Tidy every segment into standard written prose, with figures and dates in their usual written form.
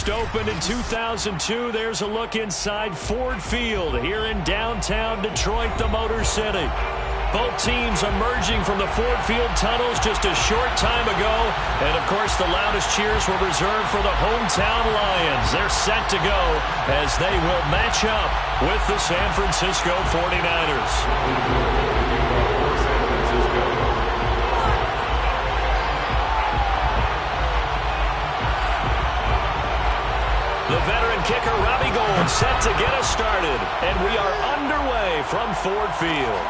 first opened in 2002. There's a look inside Ford Field here in downtown Detroit, the Motor City. Both teams emerging from the Ford Field tunnels just a short time ago. And, of course, the loudest cheers were reserved for the hometown Lions. They're set to go as they will match up with the San Francisco 49ers. The veteran kicker, Robbie Gould, set to get us started. And we are underway from Ford Field.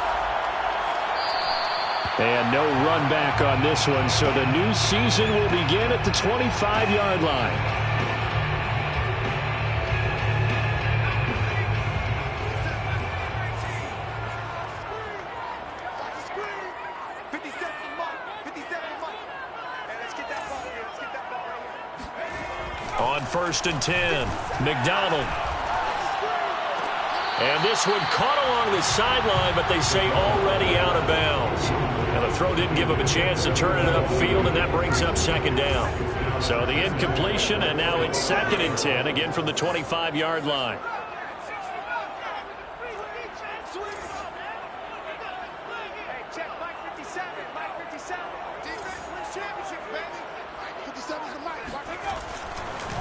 And no run back on this one, so the new season will begin at the 25-yard line. On 1st and 10, McDonald. And this one caught along the sideline, but they say already out of bounds. And the throw didn't give him a chance to turn it upfield, and that brings up 2nd down. So the incompletion, and now it's 2nd and 10, again from the 25-yard line.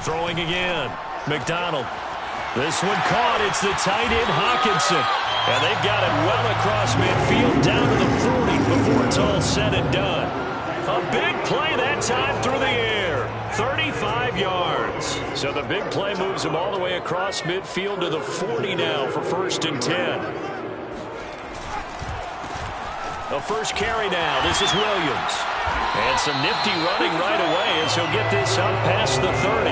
Throwing again, McDonald. This one caught. It's the tight end, Hockenson. And they've got it well across midfield down to the 40 before it's all said and done. A big play that time through the air. 35 yards. So the big play moves him all the way across midfield to the 40 now for 1st and 10. The first carry now. This is Williams. And some nifty running right away as he'll get this up past the 30.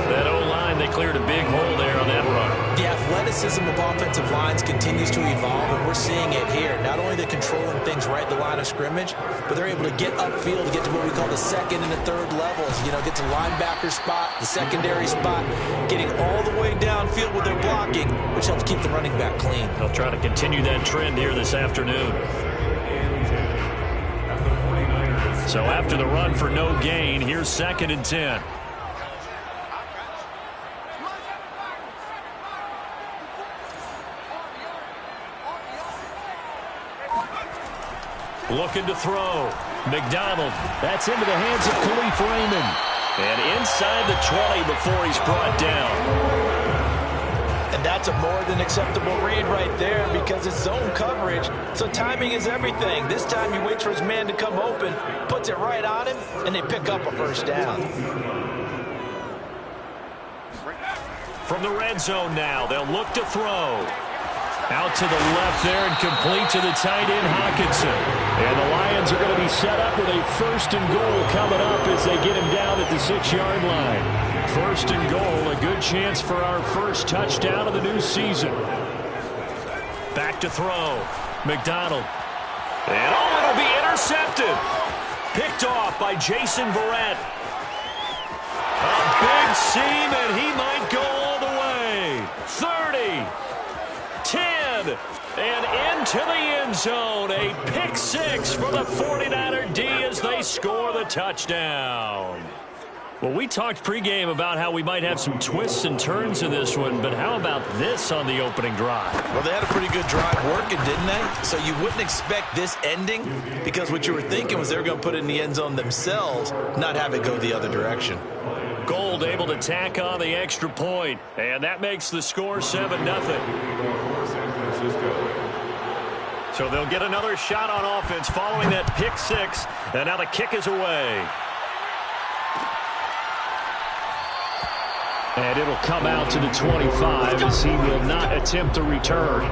That O-line, they cleared a big hole there on that run. The athleticism of offensive lines continues to evolve, and we're seeing it here. Not only they're controlling things right at the line of scrimmage, but they're able to get upfield to get to what we call the 2nd and the 3rd levels. You know, get to linebacker spot, the secondary spot, getting all the way downfield with their blocking, which helps keep the running back clean. They'll try to continue that trend here this afternoon. So after the run for no gain, here's 2nd and 10. Looking to throw. McDonald. That's into the hands of Khalif Raymond. And inside the 20 before he's brought down. And that's a more than acceptable read right there because it's zone coverage. So timing is everything. This time he waits for his man to come open, puts it right on him, and they pick up a 1st down. From the red zone now, they'll look to throw. Out to the left there and complete to the tight end, Hockenson. And the Lions are going to be set up with a 1st and goal coming up as they get him down at the 6-yard line. 1st and goal, a good chance for our first touchdown of the new season. Back to throw. McDonald. And it'll be intercepted. Picked off by Jason Verrett. A big seam, and he might go all the way. 30. 10, and into the end zone. A pick 6 for the 49er D as they score the touchdown. Well, we talked pregame about how we might have some twists and turns in this one, but how about this on the opening drive? Well, they had a pretty good drive working, didn't they? So you wouldn't expect this ending because what you were thinking was they were going to put it in the end zone themselves, not have it go the other direction. Gould able to tack on the extra point, and that makes the score 7-0. So they'll get another shot on offense following that pick 6, and now the kick is away. And it'll come out to the 25 as he will not attempt to return.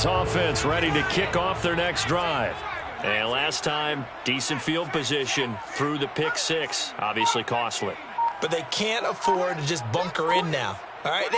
Offense ready to kick off their next drive. And last time, decent field position through the pick 6. Obviously costly. But they can't afford to just bunker in now. All right,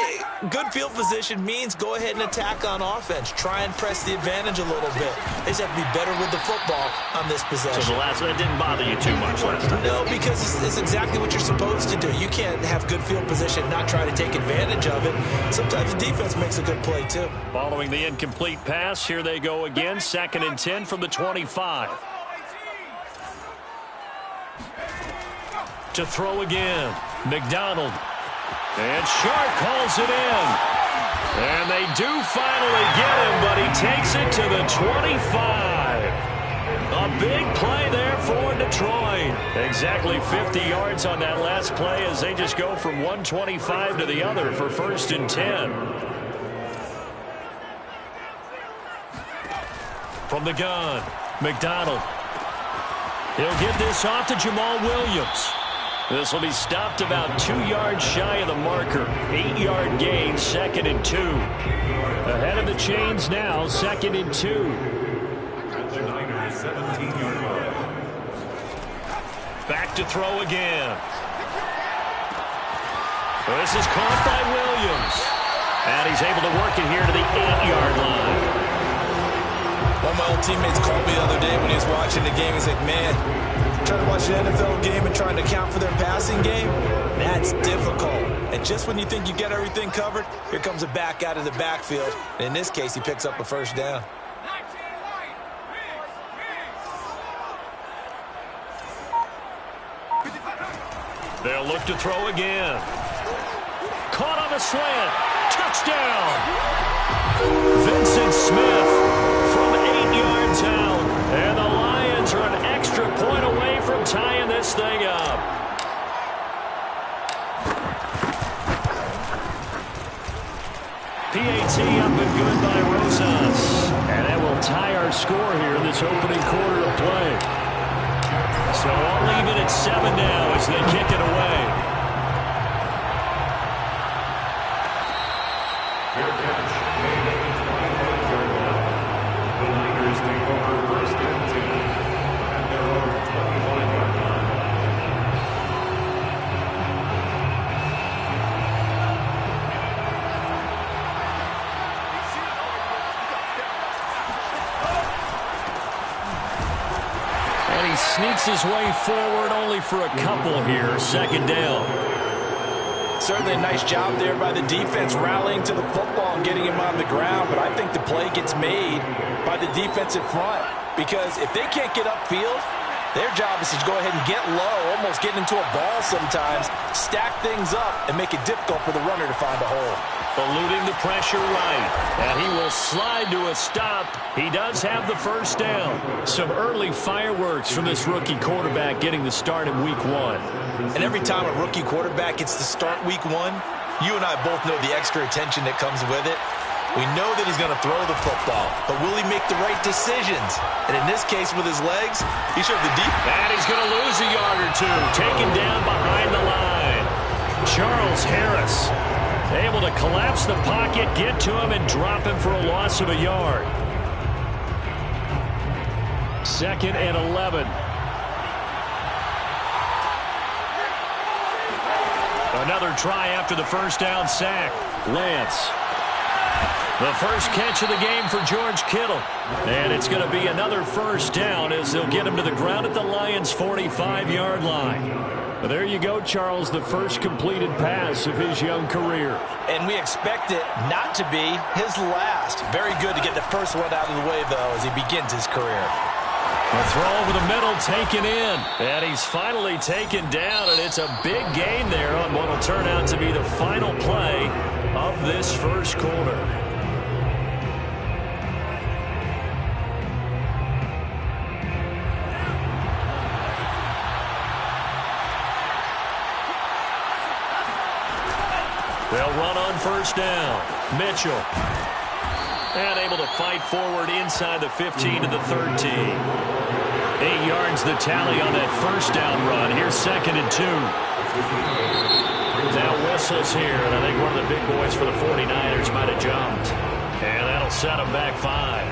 good field position means go ahead and attack on offense. Try and press the advantage a little bit. They just have to be better with the football on this possession. So that didn't bother you too much last time? No, because it's exactly what you're supposed to do. You can't have good field position and not try to take advantage of it. Sometimes the defense makes a good play, too. Following the incomplete pass, here they go again. 2nd and 10 from the 25. To throw again, McDonald. And Sharp calls it in. And they do finally get him, but he takes it to the 25. A big play there for Detroit. Exactly 50 yards on that last play as they just go from 125 to the other for 1st and 10. From the gun, McDonald. He'll get this off to Jamal Williams. This will be stopped about 2 yards shy of the marker. 8-yard gain, 2nd and 2. Ahead of the chains now, 2nd and 2. Back to throw again. This is caught by Williams. And he's able to work it here to the 8-yard line. One of my old teammates called me the other day when he was watching the game. He's like, man, trying to watch an NFL game and trying to account for their passing game, that's difficult. And just when you think you get everything covered, here comes a back out of the backfield. And in this case, he picks up a 1st down. They'll look to throw again. Caught on the slant. Touchdown. Vincent Smith from 8 yards out. And the Lions are an extra point away from tying this thing up. PAT up and good by Rosas. And that will tie our score here in this opening quarter of play. So all even at 7 now as they kick it away. Sneaks his way forward only for a couple here. 2nd down. Certainly a nice job there by the defense rallying to the football and getting him on the ground. But I think the play gets made by the defensive front. Because if they can't get upfield, their job is to go ahead and get low, almost get into a ball sometimes, stack things up, and make it difficult for the runner to find a hole. Eluding the pressure right. And he will slide to a stop. He does have the 1st down. Some early fireworks from this rookie quarterback getting the start in week 1. And every time a rookie quarterback gets to start week 1, you and I both know the extra attention that comes with it. We know that he's going to throw the football, but will he make the right decisions? And in this case, with his legs, he showed the deep. And he's going to lose a yard or two. Taken down behind the line. Charles Harris able to collapse the pocket, get to him, and drop him for a loss of a yard. 2nd and 11. Another try after the 1st down sack. Lance. The first catch of the game for George Kittle. And it's going to be another 1st down as they'll get him to the ground at the Lions' 45-yard line. Well, there you go, Charles, the first completed pass of his young career. And we expect it not to be his last. Very good to get the first one out of the way, though, as he begins his career. A throw over the middle taken in. And he's finally taken down, and it's a big gain there on what will turn out to be the final play of this first quarter. They'll run on 1st down. Mitchell. And able to fight forward inside the 15 to the 13. 8 yards the tally on that 1st down run. Here's 2nd and 2. Now whistles here, and I think one of the big boys for the 49ers might have jumped. And that'll set them back 5.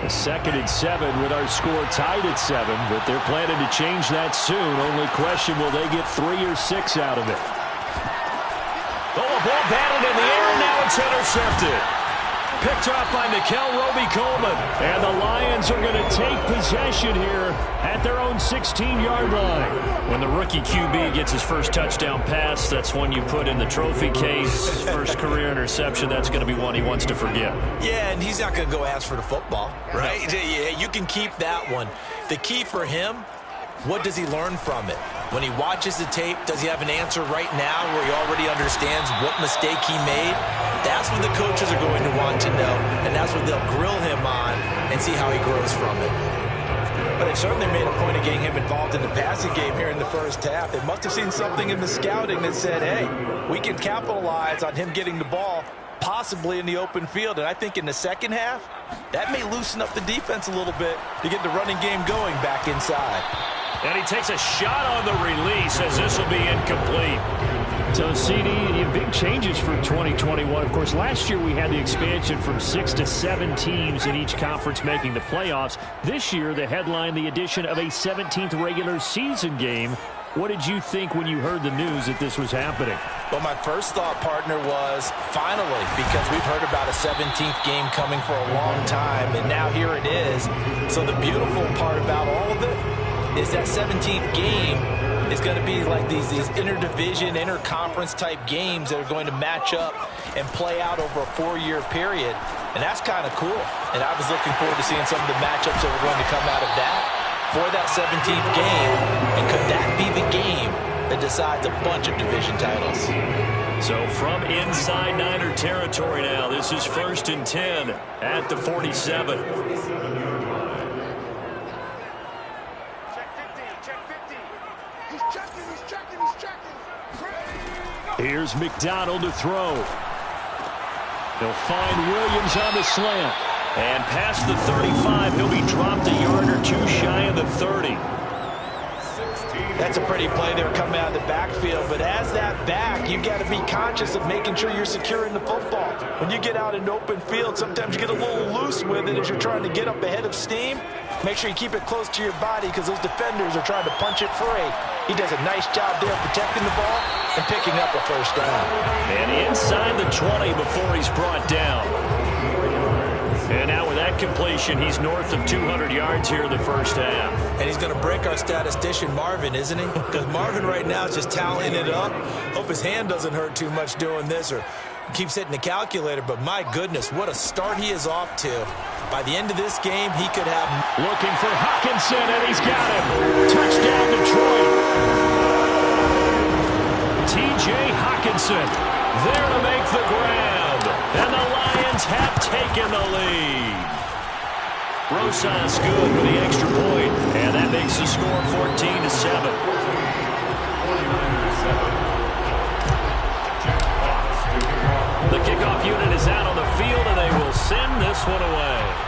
2nd and 7 with our score tied at 7, but they're planning to change that soon. Only question, will they get 3 or 6 out of it? Oh, a ball batted in the air, and now it's intercepted. Picked off by Nickell Robey-Coleman. And the Lions are going to take possession here at their own 16-yard line. When the rookie QB gets his first touchdown pass, that's one you put in the trophy case. First career interception, that's going to be one he wants to forget. Yeah, and he's not going to go ask for the football, right? No. Yeah, you can keep that one. The key for him, what does he learn from it? When he watches the tape, does he have an answer right now where he already understands what mistake he made? That's what the coaches are going to want to know, and that's what they'll grill him on and see how he grows from it. But they certainly made a point of getting him involved in the passing game here in the first half. They must have seen something in the scouting that said, hey, we can capitalize on him getting the ball possibly in the open field. And I think in the second half, that may loosen up the defense a little bit to get the running game going back inside. And he takes a shot on the release as this will be incomplete. So, CD, big changes for 2021. Of course, last year we had the expansion from 6 to 7 teams in each conference making the playoffs. This year, the headline, the addition of a 17th regular season game. What did you think when you heard the news that this was happening? Well, my first thought, partner, was finally, because we've heard about a 17th game coming for a long time, and now here it is. So the beautiful part about all of it is that 17th game is going to be like these interdivision, interconference type games that are going to match up and play out over a 4-year period. And that's kind of cool. And I was looking forward to seeing some of the matchups that were going to come out of that for that 17th game. And could that be the game that decides a bunch of division titles? So from inside Niner territory now, this is 1st and 10 at the 47. Here's McDonald to throw. He'll find Williams on the slant. And past the 35, he'll be dropped a yard or two shy of the 30. That's a pretty play there coming out of the backfield. But as that back, you've got to be conscious of making sure you're securing the football. When you get out in open field, sometimes you get a little loose with it as you're trying to get up ahead of steam. Make sure you keep it close to your body because those defenders are trying to punch it free. He does a nice job there protecting the ball and picking up a first down. And inside the 20 before he's brought down. And now with that completion, he's north of 200 yards here in the first half. And he's going to break our statistician, Marvin, isn't he? Because Marvin right now is just tallying it up. Hope his hand doesn't hurt too much doing this or keeps hitting the calculator. But my goodness, what a start he is off to. By the end of this game, he could have... Looking for Hockenson, and he's got him. Touchdown, Detroit. T.J. Hockenson there to make the grab. And the Lions have taken the lead. Rosas good with the extra point. And that makes the score 14-7. The kickoff unit is out on the field, and they will send this one away.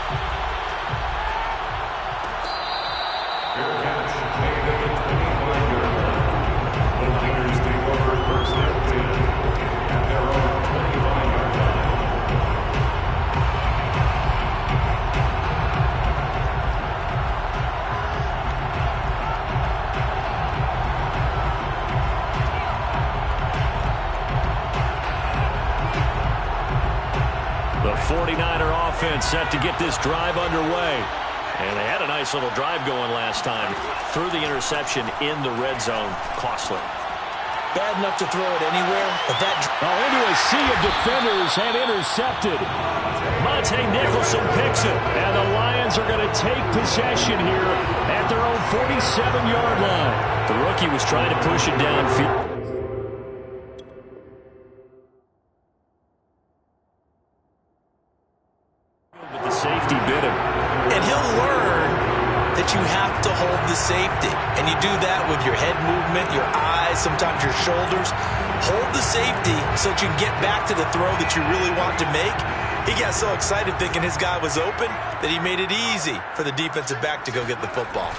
The 49er offense set to get this drive underway. And they had a nice little drive going last time. Threw the interception in the red zone. Costly. Bad enough to throw it anywhere, but that... into a sea of defenders and intercepted. Monte Nicholson picks it. And the Lions are going to take possession here at their own 47-yard line. The rookie was trying to push it downfield. Safety bit him. And he'll learn that you have to hold the safety. And you do that with your head movement, your eyes, sometimes your shoulders. Hold the safety so that you can get back to the throw that you really want to make. He got so excited thinking his guy was open that he made it easy for the defensive back to go get the football.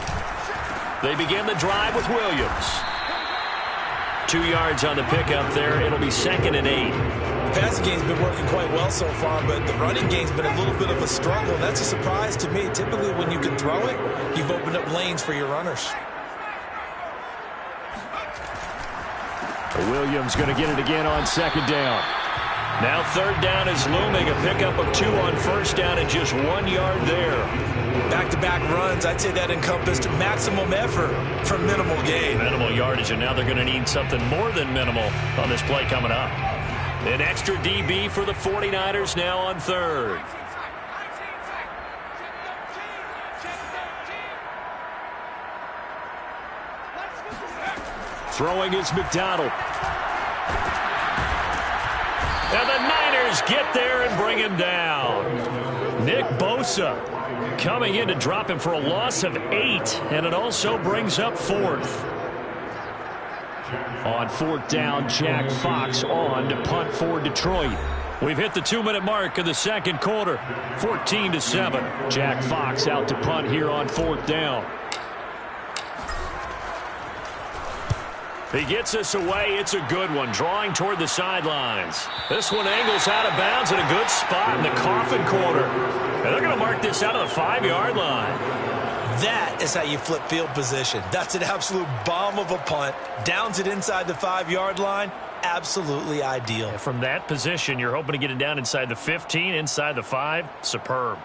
They begin the drive with Williams. 2 yards on the pickup there. It'll be 2nd and 8. passing game's been working quite well so far, but the running game's been a little bit of a struggle, and that's a surprise to me. Typically, when you can throw it, you've opened up lanes for your runners. Williams going to get it again on second down. Now third down is looming. A pickup of 2 on first down and just 1 yard there. Back-to-back runs, I'd say that encompassed maximum effort for minimal gain. Minimal yardage, and now they're going to need something more than minimal on this play coming up. An extra DB for the 49ers now on third. Throwing is McDonald. And the Niners get there and bring him down. Nick Bosa coming in to drop him for a loss of 8, and it also brings up fourth. On fourth down, Jack Fox on to punt for Detroit. We've hit the 2-minute mark of the second quarter. 14-7. Jack Fox out to punt here on fourth down. He gets us away. It's a good one. Drawing toward the sidelines. This one angles out of bounds in a good spot in the coffin corner. And they're going to mark this out of the 5-yard line. That is how you flip field position. That's an absolute bomb of a punt. Downs it inside the 5-yard line. Absolutely ideal. And from that position, you're hoping to get it down inside the 15, inside the 5. Superb.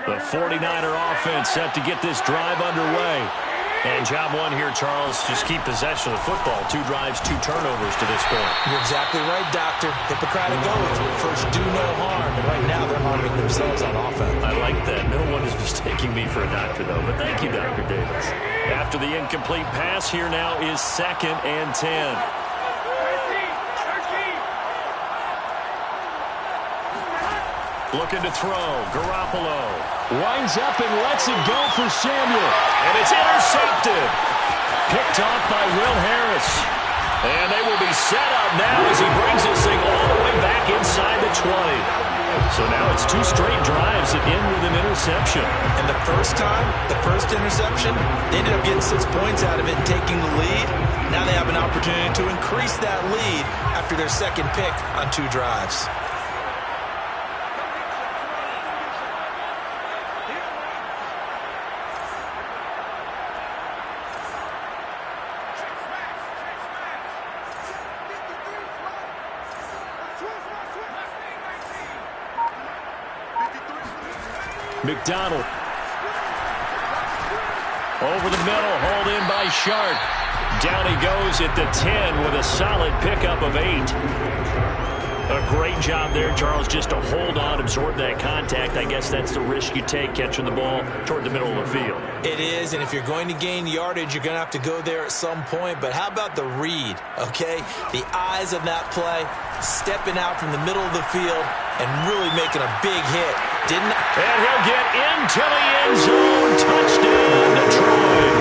The 49er offense set to get this drive underway. And job one here, Charles, just keep possession of the football. 2 drives, 2 turnovers to this point. You're exactly right, Doctor. Hippocratic oath. First, do no harm. And right now, they're harming themselves on offense. I like that. No one is mistaking me for a doctor, though. But thank you, Dr. Davis. After the incomplete pass, here now is 2nd and 10. Looking to throw. Garoppolo winds up and lets it go for Samuel. And it's intercepted. Picked off by Will Harris. And they will be set up now as he brings this thing all the way back inside the 20. So now it's 2 straight drives that end with an interception. And the first time, the first interception, they ended up getting 6 points out of it and taking the lead. Now they have an opportunity to increase that lead after their second pick on 2 drives. McDonald. Over the middle, hauled in by Sharp. Down he goes at the 10 with a solid pickup of 8. A great job there, Charles, just to hold on, absorb that contact. I guess that's the risk you take catching the ball toward the middle of the field. It is, and if you're going to gain yardage, you're going to have to go there at some point. But how about the read, okay? The eyes of that play, stepping out from the middle of the field and really making a big hit. And he'll get into the end zone. Touchdown, Detroit.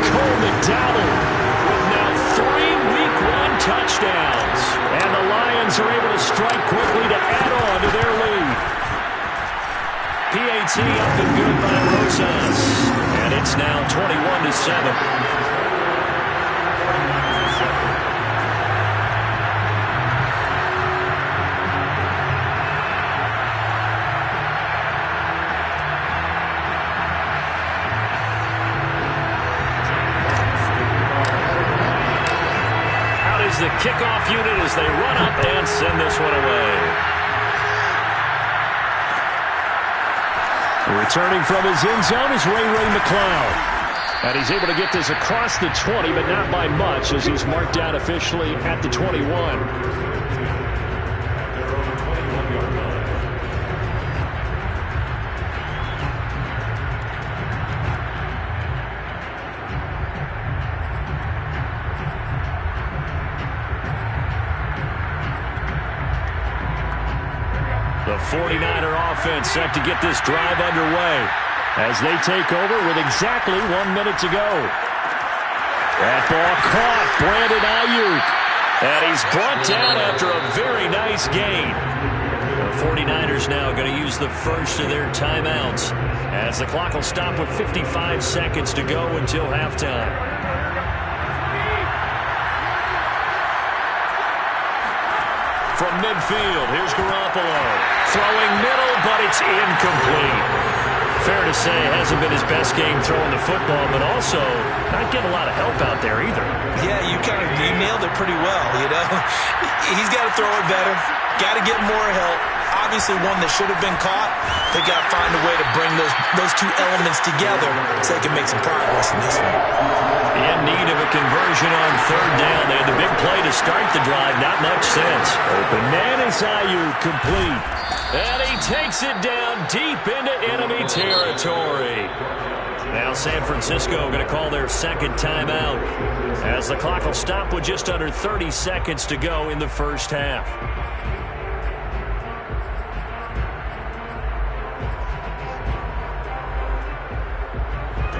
Cole McDonald with now 3 Week 1 touchdowns. And the Lions are able to strike quickly to add on to their lead. PAT up and good by Rosas. And it's now 21-7. The kickoff unit as they run up and send this one away. Returning from his end zone is Ray McCloud. And he's able to get this across the 20, but not by much as he's marked down officially at the 21. The 49er offense set to get this drive underway as they take over with exactly 1 minute to go. That ball caught, Brandon Ayuk. And he's brought down after a very nice gain. The 49ers now going to use the first of their timeouts as the clock will stop with 55 seconds to go until halftime. midfield. Here's Garoppolo. Throwing middle, but it's incomplete. Fair to say, hasn't been his best game throwing the football, but also not getting a lot of help out there either. Yeah, you nailed it pretty well, you know. He's got to throw it better. Got to get more help. Obviously one that should have been caught. They got to find a way to bring those two elements together so they can make some progress in this one. In need of a conversion on third down. They had the big play to start the drive. Not much sense. Open man is Ayuk, complete. And he takes it down deep into enemy territory. Now San Francisco going to call their second timeout as the clock will stop with just under 30 seconds to go in the first half.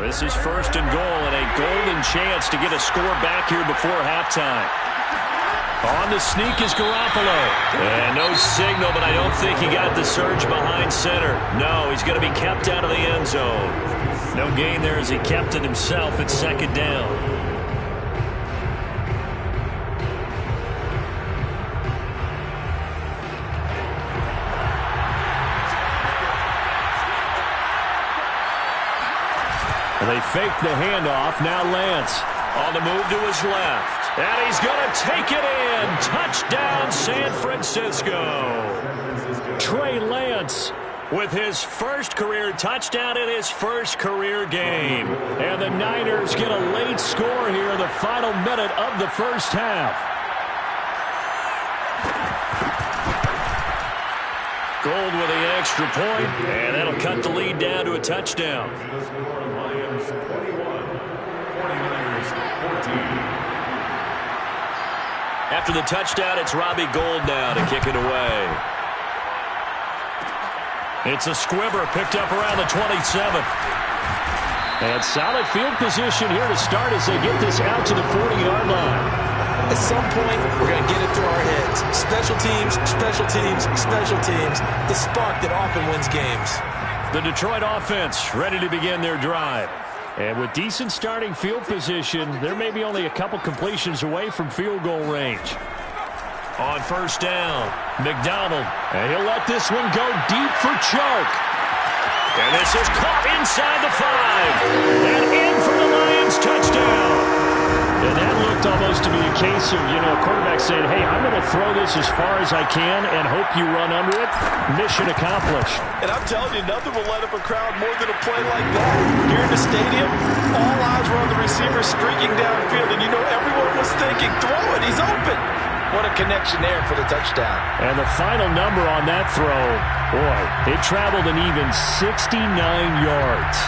This is first and goal and a golden chance to get a score back here before halftime. On the sneak is Garoppolo. And no signal, but I don't think he got the surge behind center. No, he's going to be kept out of the end zone. No gain there as he kept it himself at second down. They fake the handoff. Now Lance on the move to his left. And he's going to take it in. Touchdown, San Francisco. Trey Lance with his first career touchdown in his first career game. And the Niners get a late score here in the final minute of the first half. Gold with the extra point, and that'll cut the lead down to a touchdown. After the touchdown, it's Robbie Gould now to kick it away. It's a squibber picked up around the 27. And solid field position here to start as they get this out to the 40-yard line. At some point, we're going to get it through our heads. Special teams, special teams, special teams. The spark that often wins games. The Detroit offense ready to begin their drive. And with decent starting field position, they're maybe only a couple completions away from field goal range. On first down, McDonald. And he'll let this one go deep for Chark. And this is caught inside the 5. And in for the Lions touchdown. And that looked almost to be a case of, a quarterback saying, hey, I'm going to throw this as far as I can and hope you run under it. Mission accomplished. And I'm telling you, nothing will light up a crowd more than a play like that. Here in the stadium, all eyes were on the receiver streaking downfield, and everyone was thinking, throw it, he's open. What a connection there for the touchdown. And the final number on that throw, boy, it traveled an even 69 yards.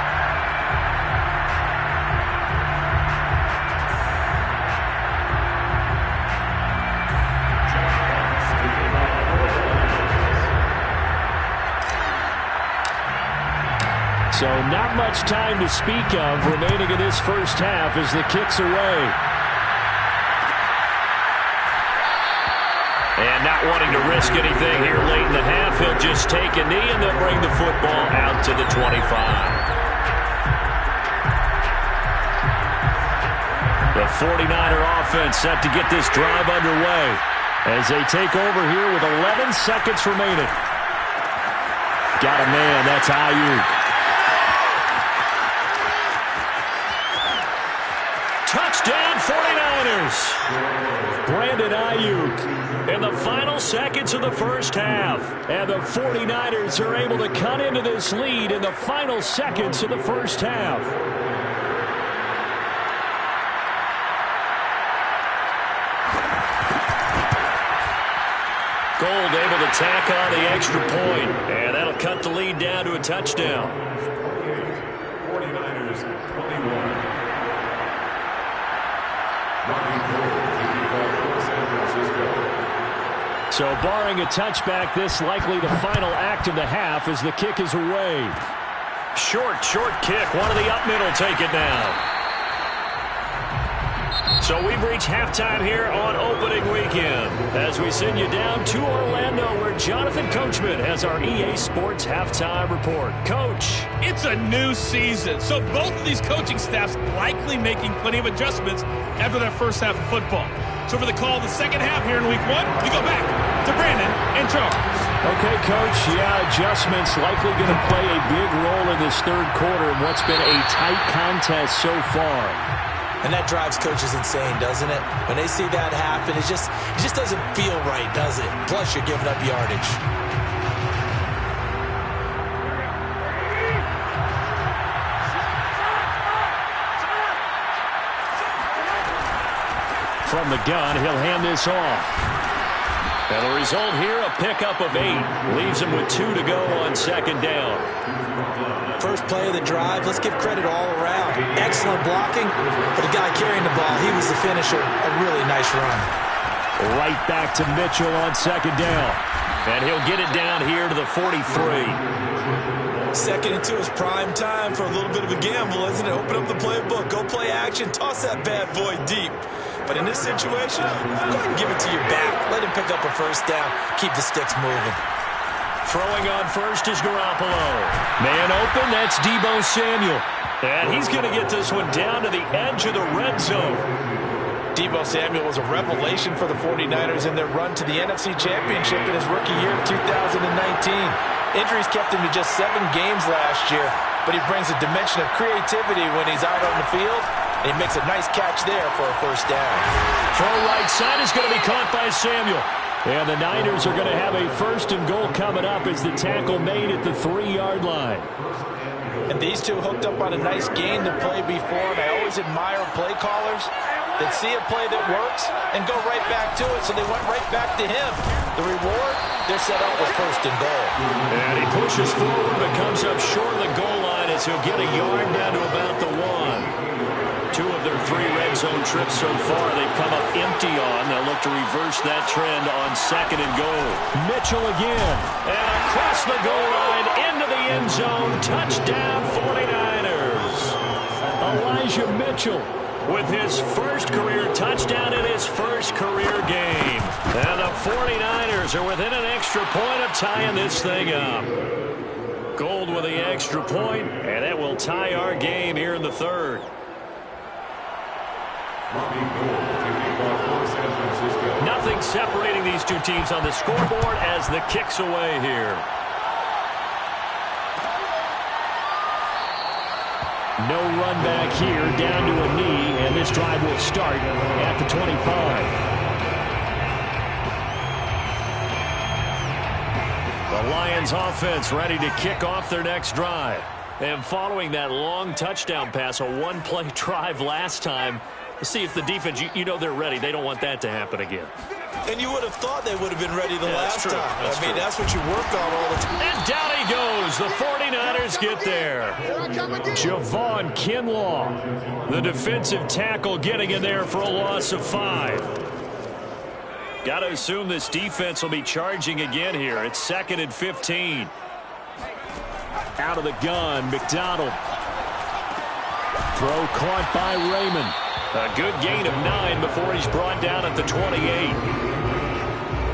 So not much time to speak of remaining in this first half as the kick's away. And not wanting to risk anything here late in the half, he'll just take a knee and they'll bring the football out to the 25. The 49er offense set to get this drive underway as they take over here with 11 seconds remaining. Got a man, that's Ayuk. Touchdown 49ers. Brandon Ayuk in the final seconds of the first half. And the 49ers are able to cut into this lead in the final seconds of the first half. Gould able to tack on the extra point. And that'll cut the lead down to a touchdown. 49ers 21. So barring a touchback, this likely the final act of the half as the kick is away. Short kick. One of the up middle take it now. So we've reached halftime here on opening weekend as we send you down to Orlando where Jonathan Coachman has our EA Sports halftime report. Coach. It's a new season, so both of these coaching staffs likely making plenty of adjustments after their first half of football. So for the call of the second half here in week 1, we go back to Brandon and Charles. Okay, Coach, adjustments likely going to play a big role in this third quarter in what's been a tight contest so far. And that drives coaches insane, doesn't it? When they see that happen, it just doesn't feel right, does it? Plus, you're giving up yardage. From the gun, he'll hand this off. And the result here, a pickup of 8. Leaves him with 2 to go on second down. First play of the drive, let's give credit all around. Excellent blocking, but the guy carrying the ball, he was the finisher. A really nice run. Right back to Mitchell on second down. And he'll get it down here to the 43. Second and 2 is prime time for a little bit of a gamble, isn't it? Open up the playbook, go play action, toss that bad boy deep. But in this situation, go ahead and give it to your back. Let him pick up a first down. Keep the sticks moving. Throwing on first is Garoppolo. Man open, that's Deebo Samuel. And he's going to get this one down to the edge of the red zone. Deebo Samuel was a revelation for the 49ers in their run to the NFC Championship in his rookie year of 2019. Injuries kept him to just 7 games last year, but he brings a dimension of creativity when he's out on the field. And he makes a nice catch there for a first down. Throw right side is going to be caught by Samuel. And the Niners are going to have a first and goal coming up as the tackle made at the 3-yard line. And these two hooked up on a nice gain to play before, and I always admire play callers that see a play that works and go right back to it, so they went right back to him. The reward, they're set up with first and goal. And he pushes forward but comes up short of the goal line as he'll get a yard down to about the 1. 2 of their 3 red zone trips so far they've come up empty on. They'll look to reverse that trend on second and goal. Mitchell again. And across the goal line into the end zone. Touchdown 49ers. Elijah Mitchell with his first career touchdown in his first career game. And the 49ers are within an extra point of tying this thing up. Gold with the extra point, and that will tie our game here in the third. Nothing separating these two teams on the scoreboard as the kick's away here. No run back here, down to a knee, and this drive will start at the 25. The Lions offense ready to kick off their next drive. And following that long touchdown pass, a one-play drive last time, see if the defense, you know they're ready. They don't want that to happen again. And you would have thought they would have been ready the last time. I mean, that's what you work on all the time. And down he goes. The 49ers get there. Javon Kinlaw, the defensive tackle, getting in there for a loss of 5. Got to assume this defense will be charging again here. It's 2nd and 15. Out of the gun, McDonald. Throw caught by Raymond. A good gain of 9 before he's brought down at the 28.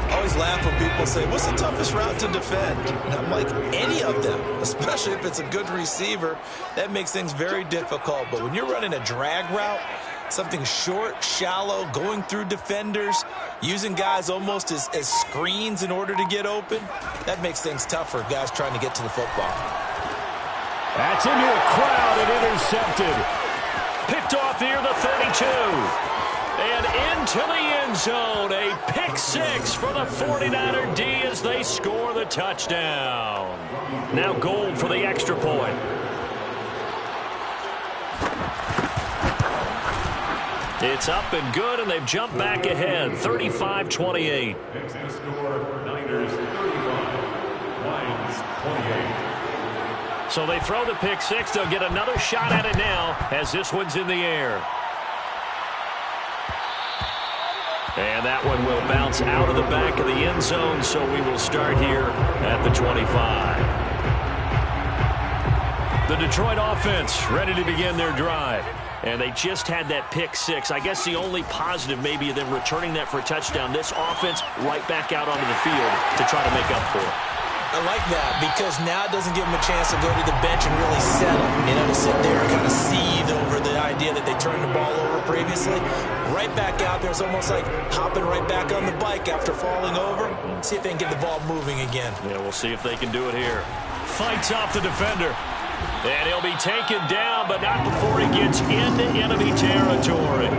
I always laugh when people say, what's the toughest route to defend? And I'm like, any of them, especially if it's a good receiver. That makes things very difficult. But when you're running a drag route, something short, shallow, going through defenders, using guys almost as screens in order to get open, that makes things tough for guys trying to get to the football. That's into a crowd and intercepted. Picked off near the 32. And into the end zone. A pick 6 for the 49er D as they score the touchdown. Now Gold for the extra point. It's up and good, and they've jumped back ahead. 35-28. Niners 35, Lions 28. So they throw the pick 6. They'll get another shot at it now as this one's in the air. And that one will bounce out of the back of the end zone, so we will start here at the 25. The Detroit offense ready to begin their drive. And they just had that pick 6. I guess the only positive maybe of them returning that for a touchdown. This offense right back out onto the field to try to make up for it. I like that because now it doesn't give them a chance to go to the bench and really settle. To sit there and kind of seethe over the idea that they turned the ball over previously. Right back out there. It's almost like hopping right back on the bike after falling over. See if they can get the ball moving again. Yeah, we'll see if they can do it here. Fights off the defender. And he'll be taken down, but not before he gets into enemy territory.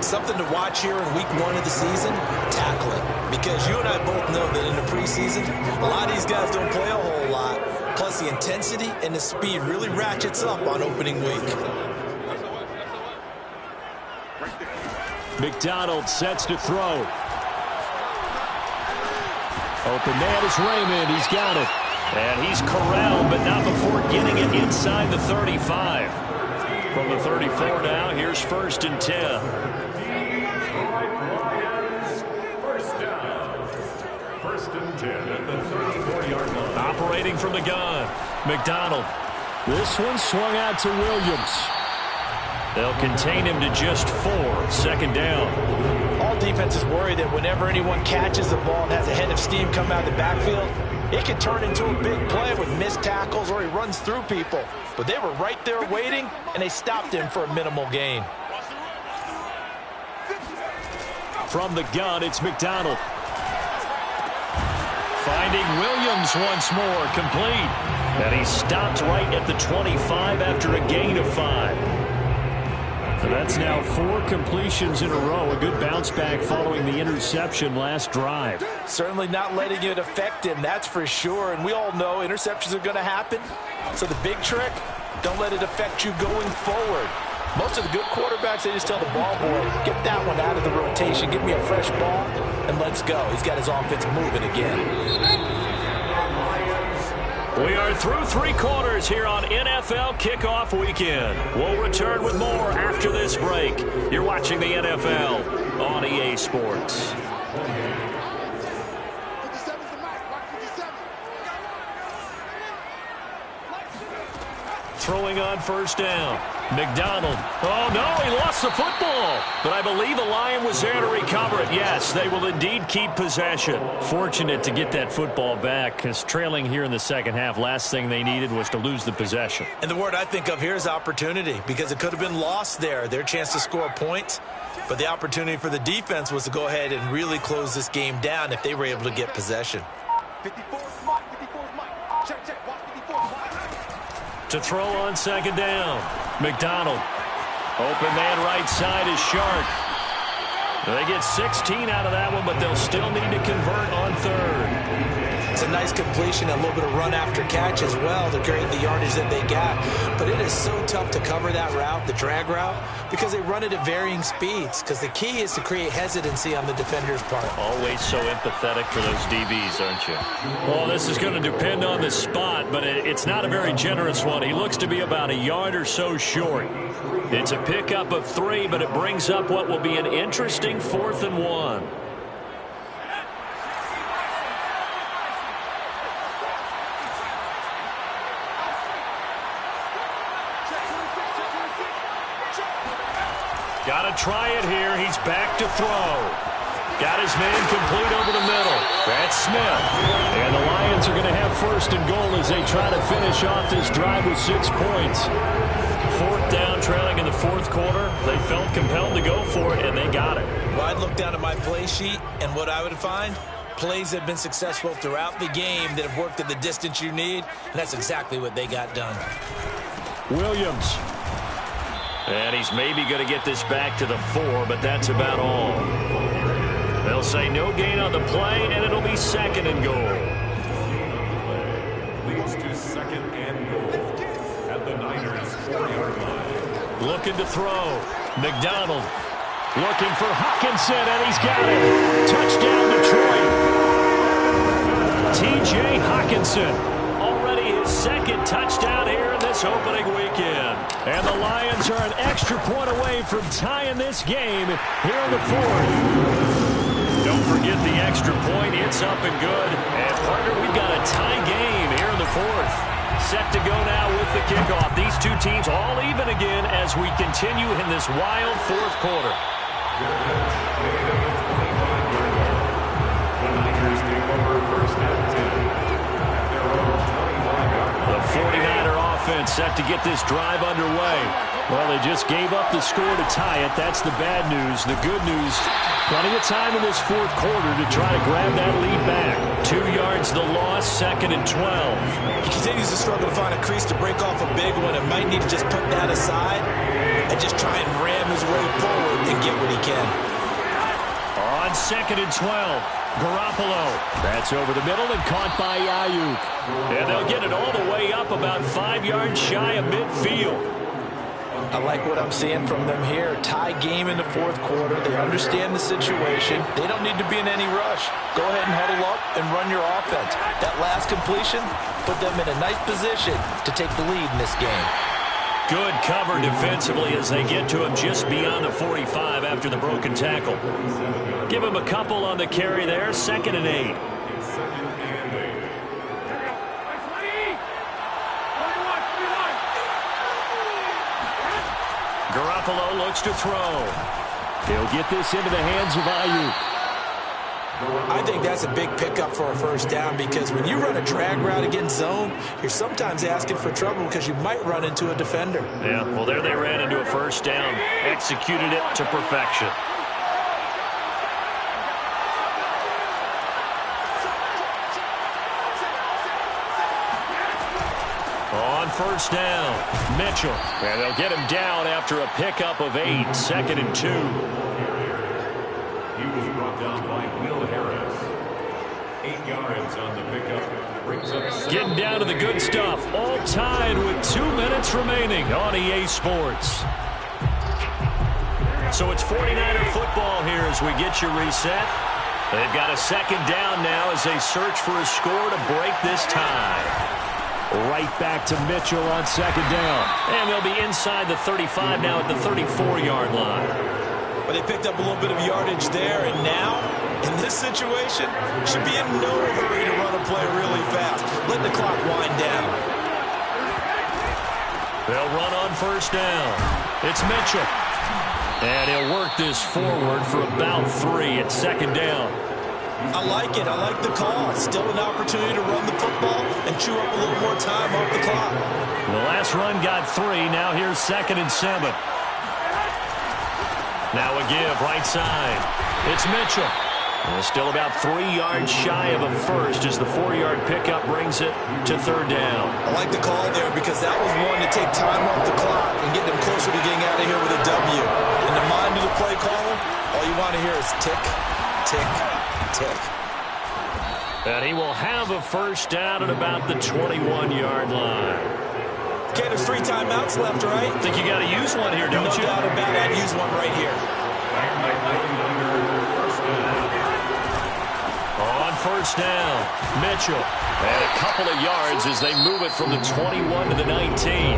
Something to watch here in week 1 of the season, tackling. Because you and I both know that in the preseason, a lot of these guys don't play a whole lot. Plus, the intensity and the speed really ratchets up on opening week. McDonald sets to throw. Open man is Raymond. He's got it. And he's corralled, but not before getting it inside the 35. From the 34 now, here's 1st and 10. First and 10 at the 34-yard line. Operating from the gun, McDonald. This one swung out to Williams. They'll contain him to just 4. 2nd down. All defenses worry that whenever anyone catches the ball and has a head of steam come out of the backfield, it can turn into a big play with missed tackles or he runs through people. But they were right there waiting, and they stopped him for a minimal gain. From the gun, it's McDonald. Finding Williams once more, complete. And he stopped right at the 25 after a gain of 5. So that's now 4 completions in a row. A good bounce back following the interception last drive. Certainly not letting it affect him, that's for sure. And we all know interceptions are going to happen. So the big trick, don't let it affect you going forward. Most of the good quarterbacks, they just tell the ball boy, get that one out of the rotation, give me a fresh ball, and let's go. He's got his offense moving again. We are through 3 quarters here on NFL Kickoff Weekend. We'll return with more after this break. You're watching the NFL on EA Sports. Throwing on 1st down. McDonald. Oh, no, he lost the football. But I believe the Lion was there to recover it. Yes, they will indeed keep possession. Fortunate to get that football back because trailing here in the 2nd half, last thing they needed was to lose the possession. And the word I think of here is opportunity because it could have been lost there, their chance to score points. But the opportunity for the defense was to go ahead and really close this game down if they were able to get possession. 54 Mike. Check. Watch 54 Mike. To throw on 2nd down. McDonald. Open man right side is Shark. They get 16 out of that one, but they'll still need to convert on 3rd. It's a nice completion, a little bit of run after catch as well to create the yardage that they got. But it is so tough to cover that route, the drag route, because they run it at varying speeds. Because the key is to create hesitancy on the defender's part. Always so empathetic for those DBs, aren't you? Well, this is going to depend on the spot, but it's not a very generous one. He looks to be about a yard or so short. It's a pickup of 3, but it brings up what will be an interesting 4th and 1. Got to try it here. He's back to throw. Got his man complete over the middle. That's Smith. And the Lions are going to have 1st and goal as they try to finish off this drive with 6 points. 4th down, trailing in the 4th quarter. They felt compelled to go for it, and they got it. Well, I'd look down at my play sheet, and what I would find, plays that have been successful throughout the game that have worked at the distance you need, and that's exactly what they got done. Williams. And he's maybe going to get this back to the 4, but that's about all. They'll say no gain on the play, and it'll be 2nd and goal. Leads to 2nd and goal at the Niners' 4-yard line. Looking to throw. McDonald looking for Hockenson, and he's got it. Touchdown, Detroit. T.J. Hockenson. Already his 2nd touchdown here in this opening weekend. And the Lions are an extra point away from tying this game here in the 4th. Don't forget the extra point. It's up and good. And, partner, we've got a tie game here in the 4th. Set to go now with the kickoff. These 2 teams all even again as we continue in this wild 4th quarter. The Niners take over 1st and 10. set to get this drive underway. Well, they just gave up the score to tie it. That's the bad news. The good news, plenty of time in this fourth quarter to try to grab that lead back. 2 yards the loss, 2nd and 12. He continues to struggle to find a crease to break off a big one and might need to just put that aside and just try and ram his way forward and get what he can. On 2nd and 12, Garoppolo. That's over the middle and caught by Ayuk. And they'll get it all the way up about 5 yards shy of midfield. I like what I'm seeing from them here. Tie game in the fourth quarter. They understand the situation. They don't need to be in any rush. Go ahead and huddle up and run your offense. That last completion put them in a nice position to take the lead in this game. Good cover defensively as they get to him just beyond the 45 after the broken tackle. Give him a couple on the carry there, 2nd and 8. Garoppolo looks to throw. He'll get this into the hands of Ayuk. I think that's a big pickup for a first down because when you run a drag route against zone, you're sometimes asking for trouble because you might run into a defender. Yeah, well, there they ran into a first down. Executed it to perfection. On first down, Mitchell. And they'll get him down after a pickup of 8, 2nd and 2. He was brought down by Will Harris. 8 yards on the pickup. Brings up Getting down to the good stuff. All tied with 2 minutes remaining on EA Sports. So it's 49er football here as we get you reset. They've got a 2nd down now as they search for a score to break this tie. Right back to Mitchell on 2nd down. And they'll be inside the 35 now at the 34-yard line. But they picked up a little bit of yardage there, and now, in this situation, should be in no hurry to run a play really fast. Let the clock wind down. They'll run on first down. It's Mitchell. And he'll work this forward for about 3 at 2nd down. I like it. I like the call. Still an opportunity to run the football and chew up a little more time off the clock. The last run got 3. Now here's 2nd and 7. Now a give right side. It's Mitchell. And still about 3 yards shy of a first as the 4-yard pickup brings it to 3rd down. I like the call there because that was one to take time off the clock and get them closer to getting out of here with a W. In the mind of the play caller, all you want to hear is tick, tick, tick. And he will have a first down at about the 21-yard line. Okay, there's 3 timeouts left, right? Think you got to use one here, don't you? No doubt about it. I'd use one right here. On first down, Mitchell. And a couple of yards as they move it from the 21 to the 19.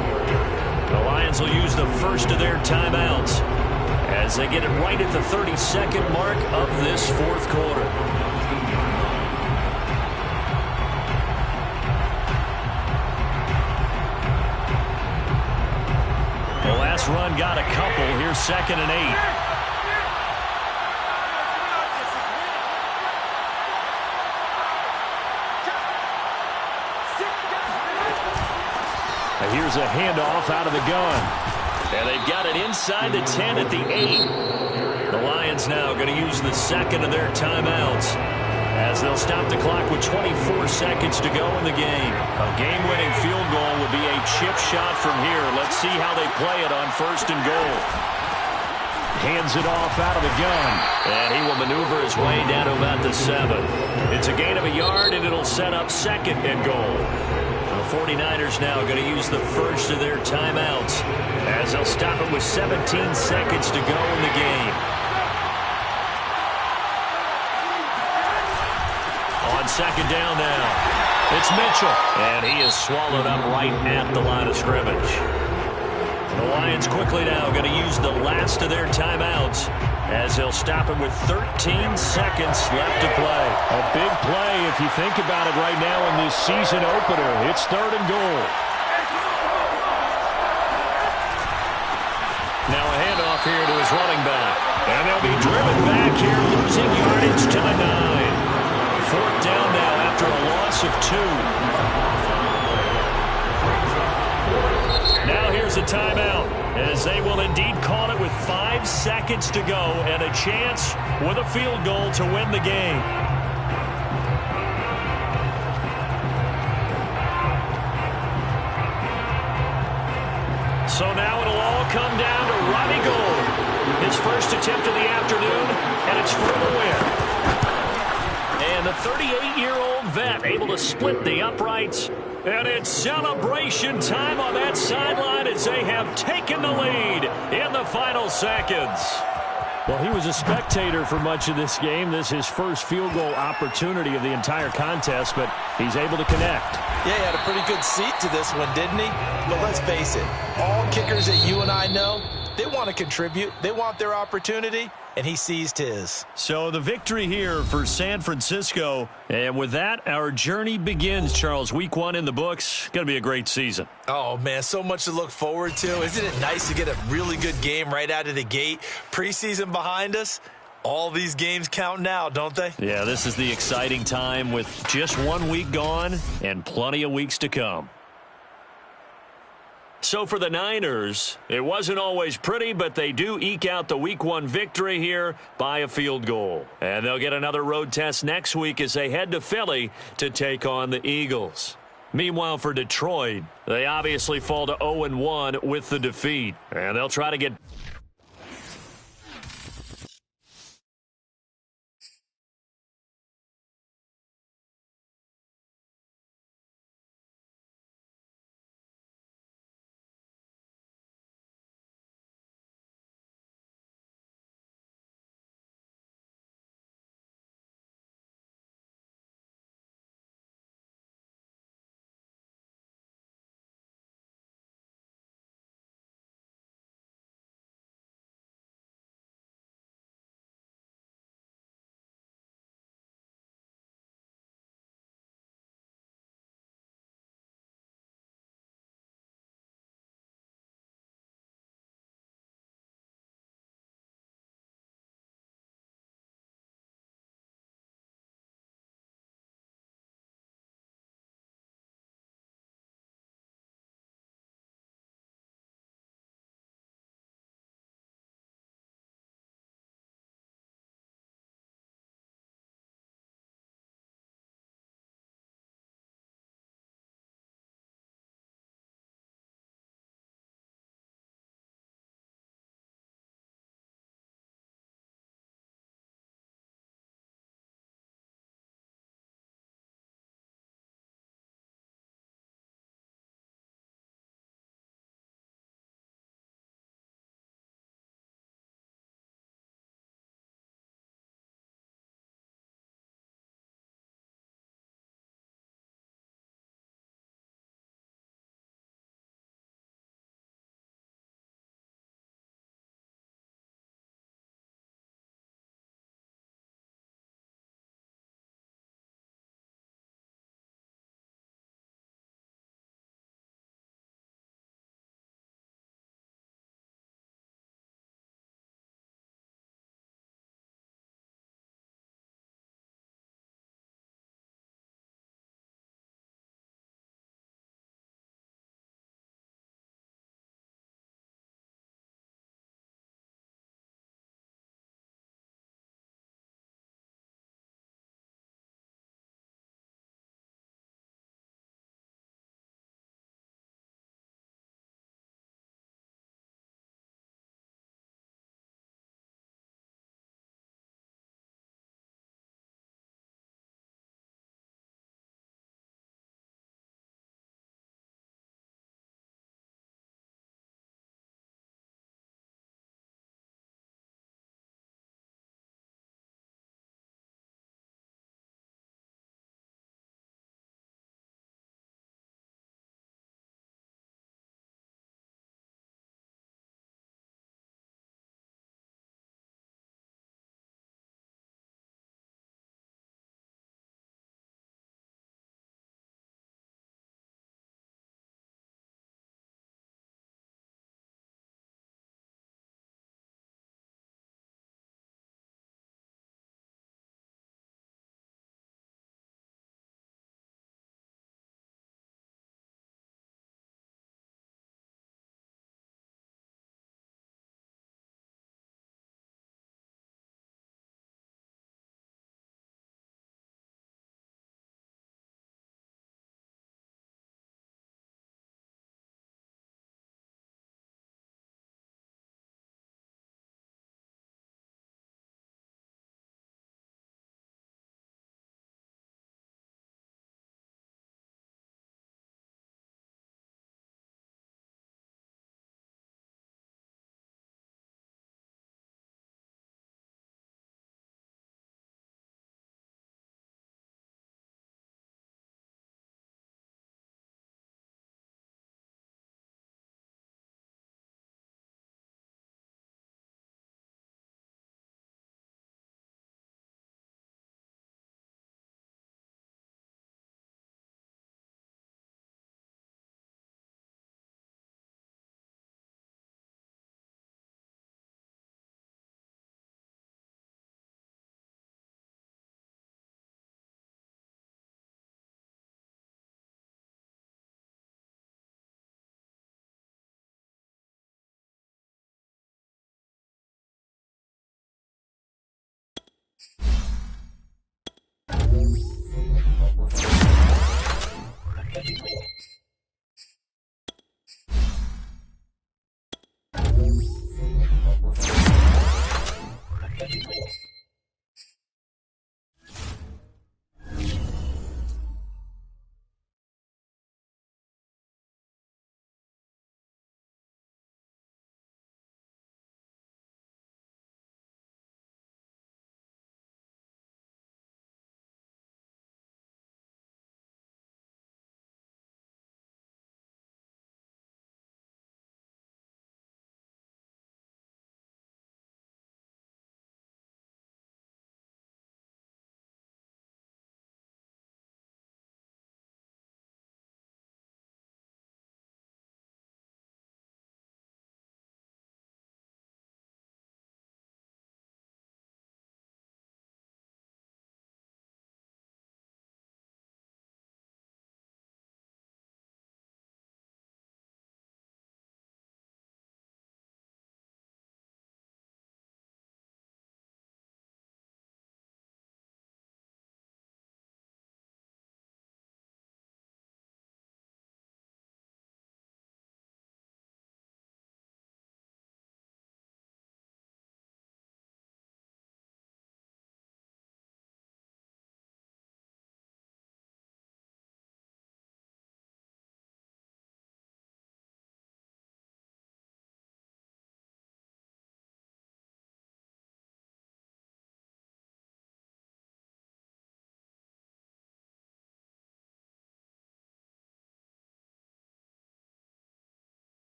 The Lions will use the first of their timeouts as they get it right at the 32nd mark of this fourth quarter. The last run got a couple. Here's 2nd and 8. Here's a handoff out of the gun. And they've got it inside the 10 at the 8. The Lions now going to use the 2nd of their timeouts as they'll stop the clock with 24 seconds to go in the game. A game-winning field goal would be a chip shot from here. Let's see how they play it on 1st and goal. Hands it off out of the gun. And he will maneuver his way down to about the 7. It's a gain of a yard, and it'll set up 2nd and goal. The 49ers now going to use the first of their timeouts as they'll stop it with 17 seconds to go in the game. On 2nd down now, it's Mitchell. And he is swallowed up right at the line of scrimmage. The Lions quickly now going to use the last of their timeouts as they'll stop it with 13 seconds left to play. A big play if you think about it right now in this season opener. It's 3rd and goal. Now a handoff here to his running back. And they'll be driven back here, losing yardage to the 9. 4th down now after a loss of 2. a timeout, as they will indeed call it with 5 seconds to go and a chance with a field goal to win the game. So now it'll all come down to Robbie Gould. His first attempt of the afternoon, and it's for the win. And the 38-year-old vet able to split the uprights. And it's celebration time on that sideline as they have taken the lead in the final seconds. Well, he was a spectator for much of this game. This is his first field goal opportunity of the entire contest, but he's able to connect. Yeah, he had a pretty good seat to this one, didn't he? But let's face it, all kickers that you and I know, they want to contribute. They want their opportunity, and he seized his. So the victory here for San Francisco. And with that, our journey begins, Charles. Week 1 in the books. Going to be a great season. Oh, man, so much to look forward to. Isn't it nice to get a really good game right out of the gate? Preseason behind us. All these games count now, don't they? Yeah, this is the exciting time with just 1 week gone and plenty of weeks to come. So for the Niners, it wasn't always pretty, but they do eke out the Week 1 victory here by a field goal. And they'll get another road test next week as they head to Philly to take on the Eagles. Meanwhile, for Detroit, they obviously fall to 0-1 with the defeat. And they'll try to get